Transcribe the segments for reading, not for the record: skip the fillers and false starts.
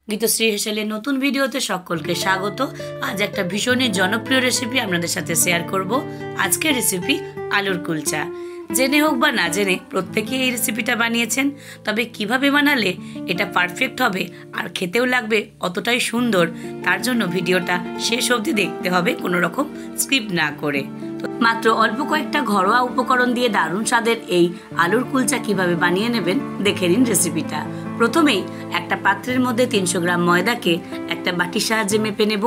গীতশ্রী হেসেলের নতুন ভিডিওতে সকলকে স্বাগত। আজ একটা ভীষণই জনপ্রিয় রেসিপি আপনাদের সাথে শেয়ার করব। আজকের রেসিপি আলুর কুলচা। জেনে হোক বা না জেনে প্রত্যেকেই এই রেসিপিটা বানিয়েছেন, তবে কিভাবে বানালে এটা পারফেক্ট হবে আর খেতেও লাগবে অতটাই সুন্দর, তার জন্য ভিডিওটা শেষ অবধি দেখতে হবে, কোনো রকম স্কিপ না করে। মাত্র অল্প কয়েকটা ঘরোয়া উপকরণ দিয়ে দারুণ স্বাদের এই আলুর কুলচা কিভাবে বানিয়ে নেবেন দেখে নিন রেসিপিটা। প্রথমেই একটা পাত্রের মধ্যে 300 গ্রাম ময়দাকে একটা বাটির সাহায্যে মেপে নেব।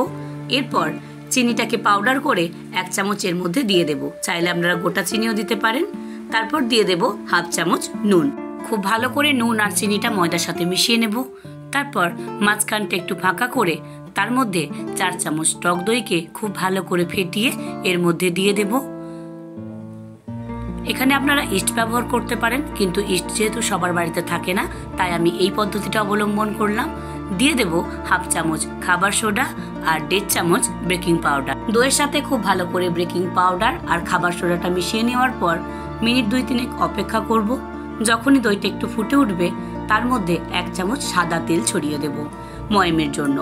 এরপর চিনিটাকে পাউডার করে 1 চামচ এর মধ্যে দিয়ে দেব। চাইলে আপনারা গোটা চিনিও দিতে পারেন। তারপর দিয়ে দেব 1/2 চামচ নুন। খুব ভালো করে নুন আর চিনিটা ময়দার সাথে মিশিয়ে নেব। তারপর মাঝখানটা একটু ফাঁকা করে তার মধ্যে 4 চামচ টক দইকে খুব ভালো করে ফেটিয়ে এর মধ্যে দিয়ে দেব। এখানে আপনারা ইস্ট ব্যবহার করতে পারেন, কিন্তু ইস্ট যেহেতু সবার বাড়িতে থাকে না, তাই আমি এই পদ্ধতিটা অবলম্বন করলাম। দিয়ে দেব 1/2 চামচ খাবার সোডা আর 1.5 চামচ বেকিং পাউডার। দইয়ের সাথে খুব ভালো করে বেকিং পাউডার আর খাবার সোডাটা মিশিয়ে নেওয়ার পর মিনিট 2-3 অপেক্ষা করব। যখনই দইটা একটু ফুটে উঠবে তার মধ্যে 1 চামচ সাদা তেল ছড়িয়ে দেব ময়মের জন্য।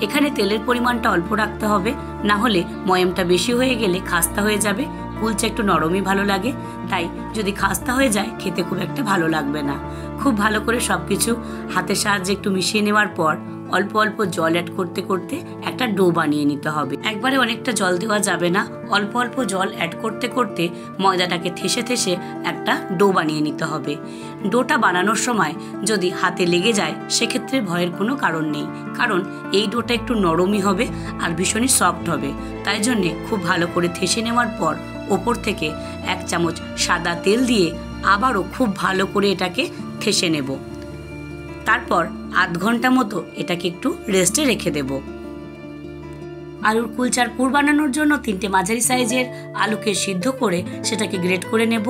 এখানে তেলের পরিমাণটা অল্প রাখতে হবে, না হলে ময়মটা বেশি হয়ে গেলে খাস্তা হয়ে যাবে। কুলচা একটু নরমই ভালো লাগে, তাই যদি খাস্তা হয়ে যায় খেতে খুব একটা ভালো লাগবে না। খুব ভালো করে সবকিছু হাতের সাহায্যে একটু মিশিয়ে নেওয়ার পর অল্প অল্প জল অ্যাড করতে করতে একটা ডো বানিয়ে নিতে হবে। একবারে অনেকটা জল দেওয়া যাবে না, অল্প অল্প জল অ্যাড করতে করতে ময়দাটাকে ঠেসে ঠেসে একটা ডো বানিয়ে নিতে হবে। ডোটা বানানোর সময় যদি হাতে লেগে যায় সেক্ষেত্রে ভয়ের কোনো কারণ নেই, কারণ এই ডোটা একটু নরমই হবে আর ভীষণই সফট হবে। তাই জন্যে খুব ভালো করে ঠেসে নেওয়ার পর ওপর থেকে 1 চামচ সাদা তেল দিয়ে আবারও খুব ভালো করে এটাকে ঠেসে নেব। তারপর আধ ঘন্টা মতো এটাকে একটু রেস্টে রেখে দেব। আলুর কুলচার পুর বানানোর জন্য 3টে মাঝারি সাইজের আলুকে সিদ্ধ করে সেটাকে গ্রেট করে নেব।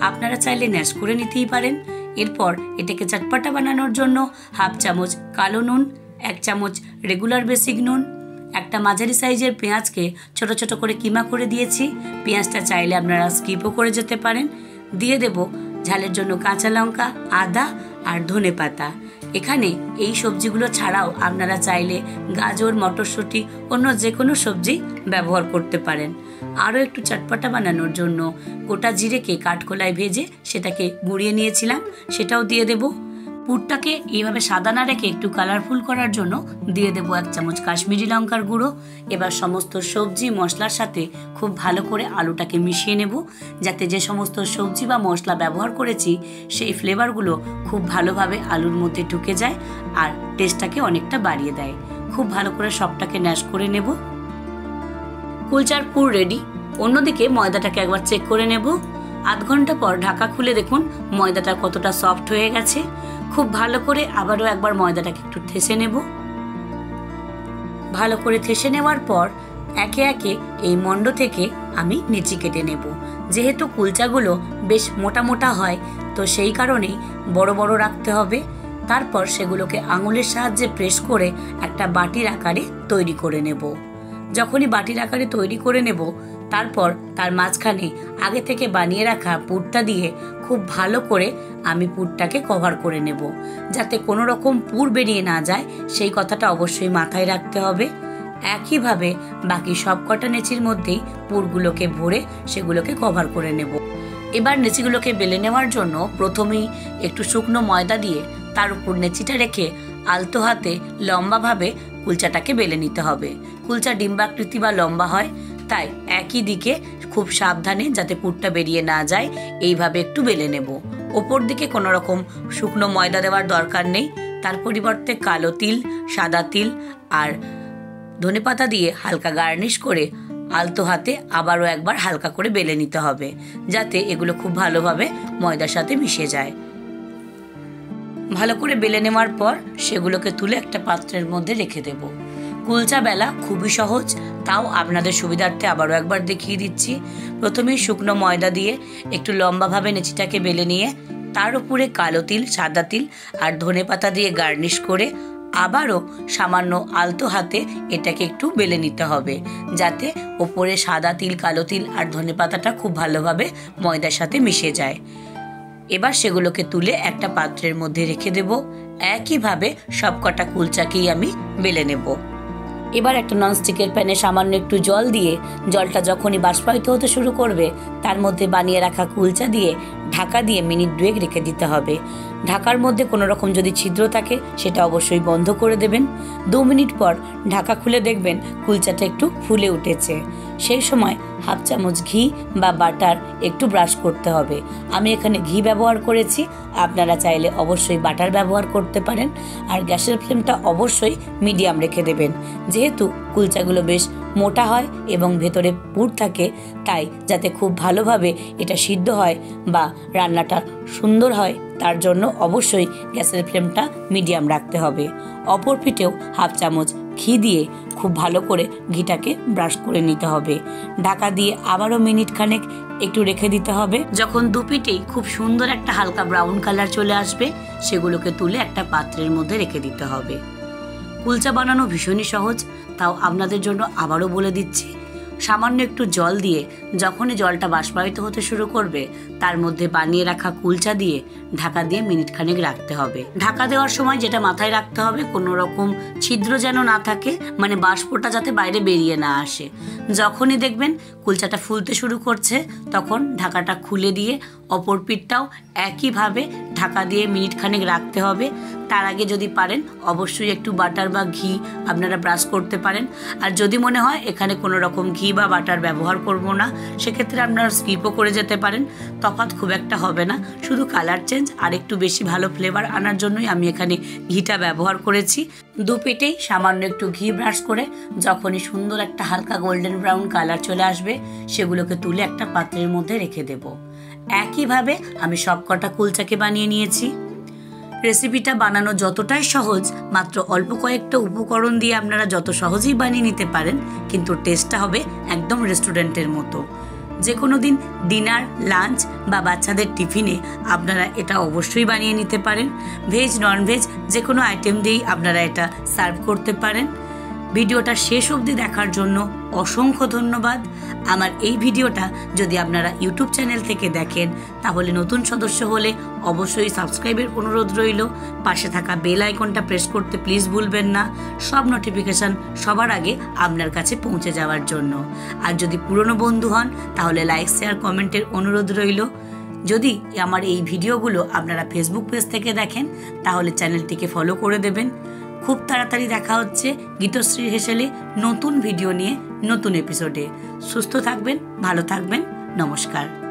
আপনারা চাইলে ম্যাশ করে নিতেই পারেন। এরপর এটাকে চটপটা বানানোর জন্য 1/2 চামচ কালো নুন, 1 চামচ রেগুলার বেসিক নুন, একটা মাঝারি সাইজের পেঁয়াজকে ছোট ছোট করে কিমা করে দিয়েছি। পেঁয়াজটা চাইলে আপনারা স্কিপও করে যেতে পারেন। দিয়ে দেব ঝালের জন্য কাঁচা লঙ্কা, আদা আর ধনেপাতা। এখানে এই সবজিগুলো ছাড়াও আপনারা চাইলে গাজর, মটরশুঁটি, অন্য যে কোনো সবজি ব্যবহার করতে পারেন। আরও একটু চটপটা বানানোর জন্য গোটা জিরেকে কাঠখোলায় ভেজে সেটাকে গুঁড়িয়ে নিয়েছিলাম, সেটাও দিয়ে দেব। পুরটাকে এইভাবে সাদা না রেখে একটু কালারফুল করার জন্য দিয়ে দেবো 1 চামচ কাশ্মীরি লঙ্কার গুঁড়ো। এবার সমস্ত সবজি মশলার সাথে খুব ভালো করে আলুটাকে মিশিয়ে নেব, যাতে যে সমস্ত সবজি বা মশলা ব্যবহার করেছি সেই ফ্লেভারগুলো খুব ভালোভাবে আলুর মধ্যে ঢুকে যায় আর টেস্টটাকে অনেকটা বাড়িয়ে দেয়। খুব ভালো করে সবটাকে ম্যাশ করে নেব। কুলচার পুর রেডি। অন্যদিকে ময়দাটাকে একবার চেক করে নেব। আধ ঘন্টা পর ঢাকা খুলে দেখুন ময়দাটা কতটা সফট হয়ে গেছে। খুব ভালো করে আবারও একবার ময়দাটাকে একটু ঠেসে নেব। ভালো করে ঠেসে নেওয়ার পর একে একে এই মণ্ড থেকে আমি নিচি কেটে নেব। যেহেতু কুলচাগুলো বেশ মোটা মোটা হয়, তো সেই কারণেই বড় বড় রাখতে হবে। তারপর সেগুলোকে আঙুলের সাহায্যে প্রেস করে একটা বাটির আকারে তৈরি করে নেব। যখনই বাটির আকারে তৈরি করে নেব তারপর তার মাঝখানে আগে থেকে বানিয়ে রাখা পুরটা দিয়ে খুব ভালো করে আমি পুরটাকে কভার করে নেব, যাতে কোনো রকম পুর বেরিয়ে না যায় সেই কথাটা অবশ্যই মাথায় রাখতে হবে। একইভাবে বাকি সবকটা নেচির মধ্যেই পুরগুলোকে ভরে সেগুলোকে কভার করে নেব। এবার নেচিগুলোকে বেলে নেওয়ার জন্য প্রথমেই একটু শুকনো ময়দা দিয়ে তার উপর নেচিটা রেখে আলতো হাতে লম্বাভাবে কুলচাটাকে বেলে নিতে হবে। কুলচা ডিম্বাকৃতি বা লম্বা হয়, তাই একই দিকে খুব সাবধানে যাতে পুরটা বেরিয়ে না যায় এইভাবে একটু বেলে নেব। ওপর দিকে কোনো রকম শুকনো ময়দা দেওয়ার দরকার নেই, তার পরিবর্তে কালো তিল, সাদা তিল আর ধনেপাতা দিয়ে হালকা গার্নিশ করে আলতো হাতে আবারও একবার হালকা করে বেলে নিতে হবে, যাতে এগুলো খুব ভালোভাবে ময়দার সাথে মিশে যায়। ভালো করে বেলে নেওয়ার পর সেগুলোকে তুলে একটা পাত্রের মধ্যে রেখে দেব। কুলচা বেলা খুবই সহজ, তাও আপনাদের সুবিধার্থে আবারও একবার দেখিয়ে দিচ্ছি। প্রথমেই শুকনো ময়দা দিয়ে একটু লম্বাভাবে নেচিটাকে বেলে নিয়ে তার উপরে কালো তিল, সাদা তিল আর ধনেপাতা দিয়ে গার্নিশ করে আবারও সামান্য আলতো হাতে এটাকে একটু বেলে নিতে হবে, যাতে ওপরে সাদা তিল, কালো তিল আর ধনেপাতাটা খুব ভালোভাবে ময়দার সাথে মিশে যায়। এবার সেগুলোকে তুলে একটা পাত্রের মধ্যে রেখে দেব। একইভাবে সবকটা কুলচাকেই আমি বেলে নেব। এবার একটা ননস্টিকের প্যানে সামান্য একটু জল দিয়ে, জলটা যখনই বাষ্পায়িত হতে শুরু করবে তার মধ্যে বানিয়ে রাখা কুলচা দিয়ে ঢাকা দিয়ে মিনিট 2 রেখে দিতে হবে। ঢাকার মধ্যে কোনো রকম যদি ছিদ্র থাকে সেটা অবশ্যই বন্ধ করে দেবেন। 2 মিনিট পর ঢাকা খুলে দেখবেন কুলচাটা একটু ফুলে উঠেছে। সেই সময় হাফ চামচ ঘি বা বাটার একটু ব্রাশ করতে হবে। আমি এখানে ঘি ব্যবহার করেছি, আপনারা চাইলে অবশ্যই বাটার ব্যবহার করতে পারেন। আর গ্যাসের ফ্লেমটা অবশ্যই মিডিয়াম রেখে দেবেন। যেহেতু কুলচাগুলো বেশ মোটা হয় এবং ভেতরে পুর থাকে, তাই যাতে খুব ভালোভাবে এটা সিদ্ধ হয় বা রান্নাটা সুন্দর হয় তার জন্য অবশ্যই গ্যাসের ফ্লেমটা মিডিয়াম রাখতে হবে। অপর পিঠেও হাফ চামচ ঘি দিয়ে খুব ভালো করে ঘিটাকে ব্রাশ করে নিতে হবে। ঢাকা দিয়ে আবারও মিনিট খানেক একটু রেখে দিতে হবে। যখন দুপিঠেই খুব সুন্দর একটা হালকা ব্রাউন কালার চলে আসবে সেগুলোকে তুলে একটা পাত্রের মধ্যে রেখে দিতে হবে। কুলচা বানানো ভীষণই সহজ, তাও আপনাদের জন্য আবারও বলে দিচ্ছি। সামান্য একটু জল দিয়ে যখনই জলটা বাষ্পায়িত হতে শুরু করবে তার মধ্যে বানিয়ে রাখা কুলচা দিয়ে ঢাকা দিয়ে মিনিট খানেক রাখতে হবে। ঢাকা দেওয়ার সময় যেটা মাথায় রাখতে হবে, কোনো রকম ছিদ্র যেন না থাকে, মানে বাষ্পটা যাতে বাইরে বেরিয়ে না আসে। যখনই দেখবেন কুলচাটা ফুলতে শুরু করছে তখন ঢাকাটা খুলে দিয়ে অপর পিঠটাও একইভাবে ঢাকা দিয়ে মিনিট খানেক রাখতে হবে। তার আগে যদি পারেন অবশ্যই একটু বাটার বা ঘি আপনারা ব্রাশ করতে পারেন। আর যদি মনে হয় এখানে কোনো রকম ঘি বা বাটার ব্যবহার করব না, সেক্ষেত্রে আপনারা স্কিপও করে যেতে পারেন। তফাৎ খুব একটা হবে না, শুধু কালার চেঞ্জ আর একটু বেশি ভালো ফ্লেভার আনার জন্যই আমি এখানে ঘিটা ব্যবহার করেছি। দুপিঠেই সামান্য একটু ঘি ব্রাশ করে যখনই সুন্দর একটা হালকা গোল্ডেন ব্রাউন কালার চলে আসবে সেগুলোকে তুলে একটা পাত্রের মধ্যে রেখে দেব। একইভাবে আমি সবকটা কুলচাকে বানিয়ে নিয়েছি। রেসিপিটা বানানো যতটাই সহজ, মাত্র অল্প কয়েকটা উপকরণ দিয়ে আপনারা যত সহজেই বানিয়ে নিতে পারেন, কিন্তু টেস্টটা হবে একদম রেস্টুরেন্টের মতো। যে কোনো দিন ডিনার, লাঞ্চ বা বাচ্চাদের টিফিনে আপনারা এটা অবশ্যই বানিয়ে নিতে পারেন। ভেজ, ননভেজ যে কোনো আইটেম দিয়েই আপনারা এটা সার্ভ করতে পারেন। ভিডিওটা শেষ অবধি দেখার জন্য অসংখ্য ধন্যবাদ। আমার এই ভিডিওটা যদি আপনারা ইউটিউব চ্যানেল থেকে দেখেন তাহলে নতুন সদস্য হলে অবশ্যই সাবস্ক্রাইবের অনুরোধ রইল। পাশে থাকা বেল আইকনটা প্রেস করতে প্লিজ ভুলবেন না, সব নোটিফিকেশান সবার আগে আপনার কাছে পৌঁছে যাওয়ার জন্য। আর যদি পুরনো বন্ধু হন তাহলে লাইক, শেয়ার, কমেন্টের অনুরোধ রইল। যদি আমার এই ভিডিওগুলো আপনারা ফেসবুক পেজ থেকে দেখেন তাহলে চ্যানেলটিকে ফলো করে দেবেন। খুব তাড়াতাড়ি দেখা হচ্ছে গীতশ্রীর হেসেলে নতুন ভিডিও নিয়ে, নতুন এপিসোডে। সুস্থ থাকবেন, ভালো থাকবেন, নমস্কার।